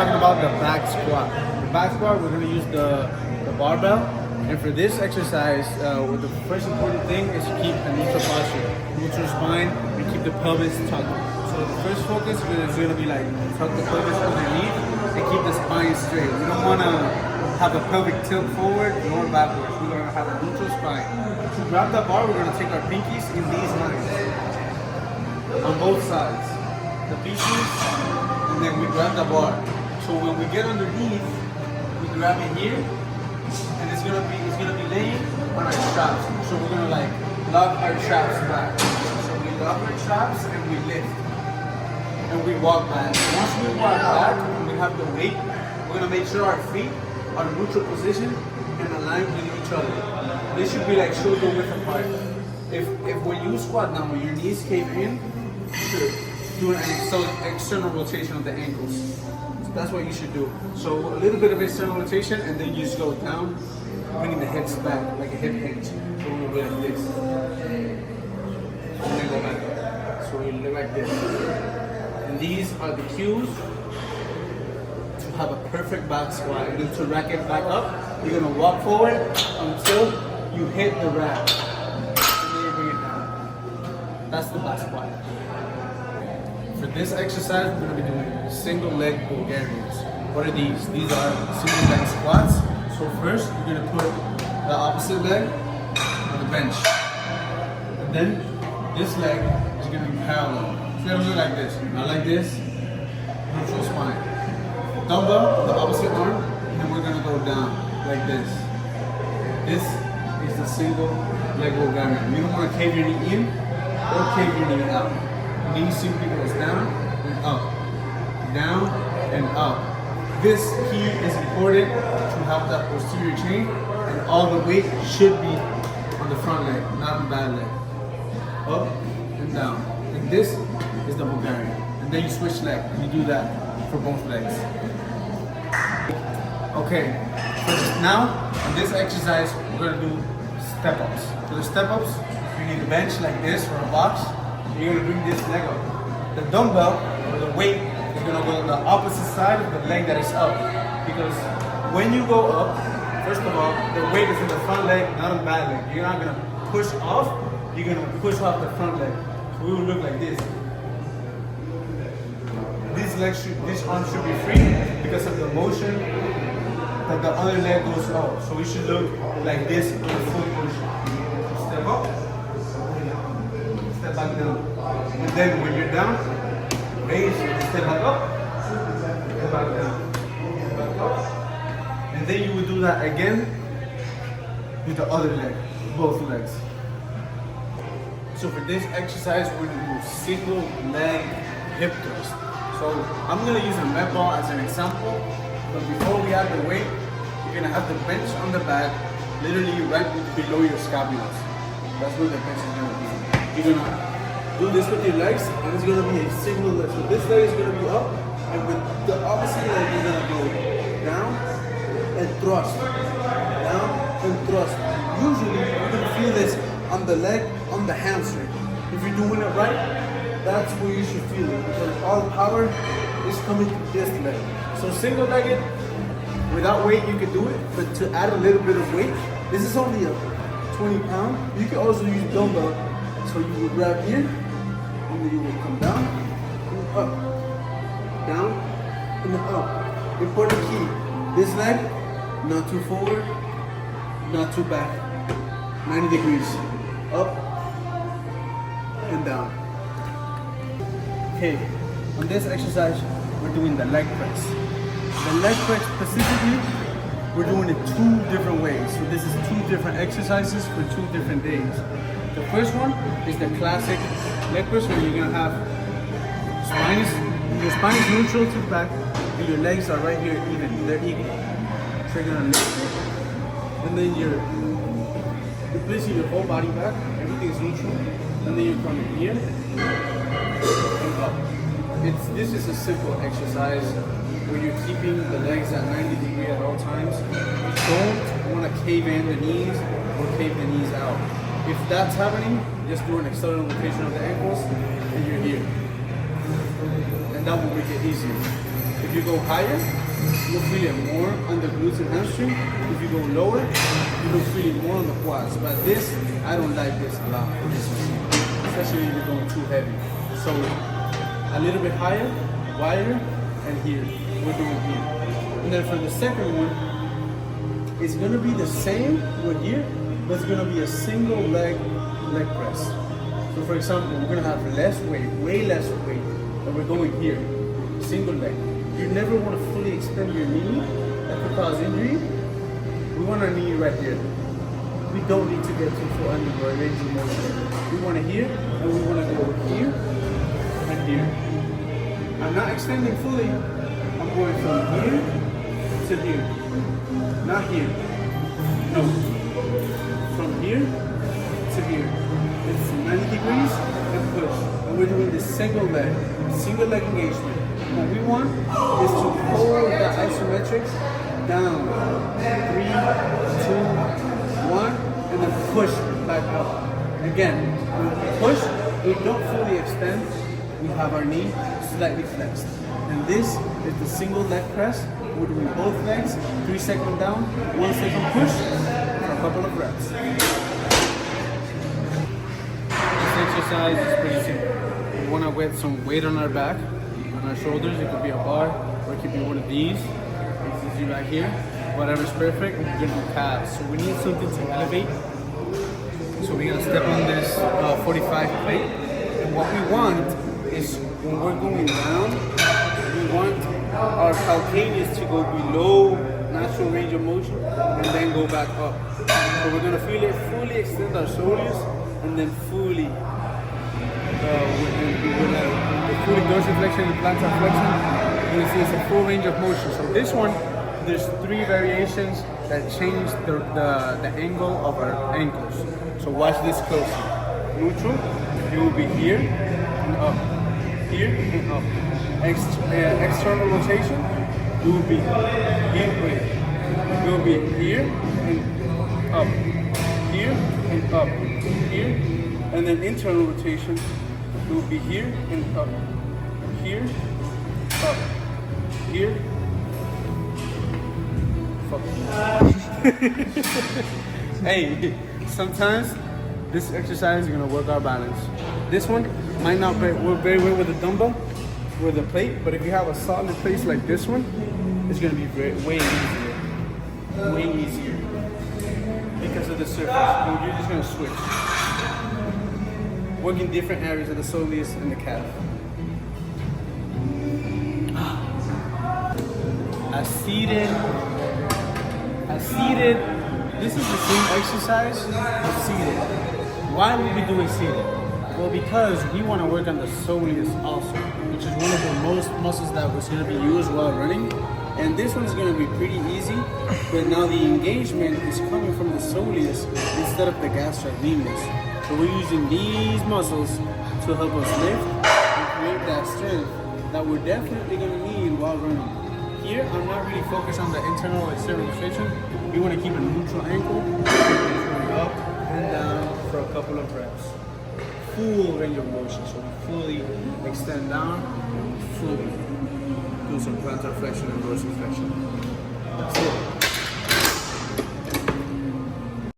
talking about the back squat. The back squat, we're going to use the barbell. And for this exercise, the first important thing is to keep a neutral posture, neutral spine, and keep the pelvis tucked. So the first focus is going to be like tuck the pelvis underneath and keep the spine straight. We don't want to have a pelvic tilt forward nor backwards. We're going to have a neutral spine. To grab the bar, we're going to take our pinkies in these lines on both sides. The pinkies, and then we grab the bar. So when we get underneath, we grab it here, and it's gonna be laying on our straps. So we're gonna like lock our straps back. So we lock our straps and we lift, and we walk back. Once we walk back, and we have the weight, we're gonna make sure our feet are in neutral position and aligned with each other. They should be like shoulder width apart. If when you squat down, when your knees cave in, you should do an external rotation of the ankles. So that's what you should do. So a little bit of external rotation, and then you just go down, bringing the hips back like a hip hinge. So we'll go like this, and then go back up. So we look like this. And these are the cues to have a perfect back squat. And then to rack it back up, you're gonna walk forward until you hit the rack. And then you bring it down. That's the back squat. For this exercise, we're going to be doing single leg Bulgarians. What are these? These are single leg squats. So first, you're going to put the opposite leg on the bench. And then this leg is going to be parallel. It's going to look like this. Not like this. Neutral spine. Dumbbell, the opposite arm, and then we're going to go down like this. This is the single leg Bulgarian. You don't want to cave your knee in or cave your knee out. Knee simply goes down and up, down and up. This key is important to have that posterior chain, and all the weight should be on the front leg, not on the back leg. Up and down. And this is the Bulgarian. And then you switch leg, and you do that for both legs. Okay, so now in this exercise, we're going to do step-ups. For the step-ups, you need a bench like this or a box. You're going to bring this leg up. The dumbbell, or the weight, is going to go on the opposite side of the leg that is up. Because when you go up, first of all, the weight is in the front leg, not on the back leg. You're not going to push off, you're going to push off the front leg. So we will look like this. This arm should be free because of the motion that the other leg goes up. So we should look like this in full push. Step up. Step back down. And then when you're down, raise, step back up, step back down, step back up. And then you will do that again with the other leg, both legs. So for this exercise, we're going to do single leg hip thrust. So I'm going to use a med ball as an example, but before we add the weight, you're going to have the bench on the back, literally right below your scapulas. That's where the bench is going to be. You're going to do this with your legs, and it's going to be a single leg. So this leg is going to be up, and with the opposite leg, you're going to go down and thrust. Down and thrust. Usually, you're going to feel this on the leg, on the hamstring. If you're doing it right, that's where you should feel it, because all power is coming to this leg. So single-legged, without weight, you can do it, but to add a little bit of weight, this is only a 20 pound. You can also use dumbbell. So you will grab here, and then you will come down, and up, down, and up. Important key, this leg, not too forward, not too back. 90 degrees, up, and down. Okay, on this exercise, we're doing the leg press. The leg press specifically, we're doing it two different ways. So this is two different exercises for 2 different days. The first one is the classic leg press, where you're gonna have your spine is neutral to the back, and your legs are right here even. They're equal. So you're gonna lift it, and then you're placing your whole body back. Everything is neutral, and then you're coming here and up. This is a simple exercise where you're keeping the legs at 90 degrees at all times. You don't want to cave in the knees or cave the knees out. If that's happening, just do an external rotation of the ankles and you're here. And that will make it easier. If you go higher, you'll feel it more on the glutes and hamstring. If you go lower, you'll feel it more on the quads. But this, I don't like this a lot, especially if you're going too heavy. So a little bit higher, wider, and here. We're doing here. And then for the second one, it's gonna be the same with here, but it's gonna be a single leg press. So for example, we're gonna have less weight, way less weight, and we're going here, single leg. You never want to fully extend your knee. That could cause injury. We want our knee right here. We don't need to get to full under or range of motion. We want it here, and we want to go here and here. I'm not extending fully. I'm going from here to here. Not here. No. From here to here. It's 90 degrees and push. And we're doing this single leg engagement. What we want is to hold the isometrics down. 3, 2, 1, and then push back up. Again, when we push, we don't fully extend. We have our knee slightly flexed. And this is the single leg press. We're doing both legs, 3 seconds down, 1 second push for a couple of reps. This exercise is pretty simple. We want to get some weight on our back. On our shoulders, it could be a bar, or it could be one of these. It's easy right here. Whatever's perfect, we're gonna do calves. So we need something to elevate. So we're gonna step on this 45 plate. And what we want is when we're going down, we want our calcaneus to go below natural range of motion and then go back up. So we're gonna feel it fully extend our shoulders and then fully with fully dorsiflexion and plantar flexion, you're gonna see it's a full range of motion. So this one, there's 3 variations that change the angle of our ankles. So watch this closely. Neutral, you will be here and up, here and up. External rotation, you will be here, you will be here and up, here and up, here, and then internal rotation. It will be here and up, here, up, here. Hey, sometimes this exercise is gonna work our balance. This one might not work very well with the dumbbell, with the plate, but if you have a solid place like this one, it's gonna be way easier because of the surface. And you're just gonna switch. Working different areas of the soleus and the calf. Seated. This is the same exercise but seated. Why would we do it seated? Well, because we want to work on the soleus also, which is one of the most muscles that was going to be used while running. And this one's going to be pretty easy, but now the engagement is coming from the soleus instead of the gastrocnemius. So we're using these muscles to help us lift and create that strength that we're definitely going to need while running. Here, I'm not really focused on the internal or external rotation. We want to keep a neutral ankle, going up and down for a couple of reps. Full range of motion, so we fully extend down, fully do some plantar flexion and dorsiflexion. That's it.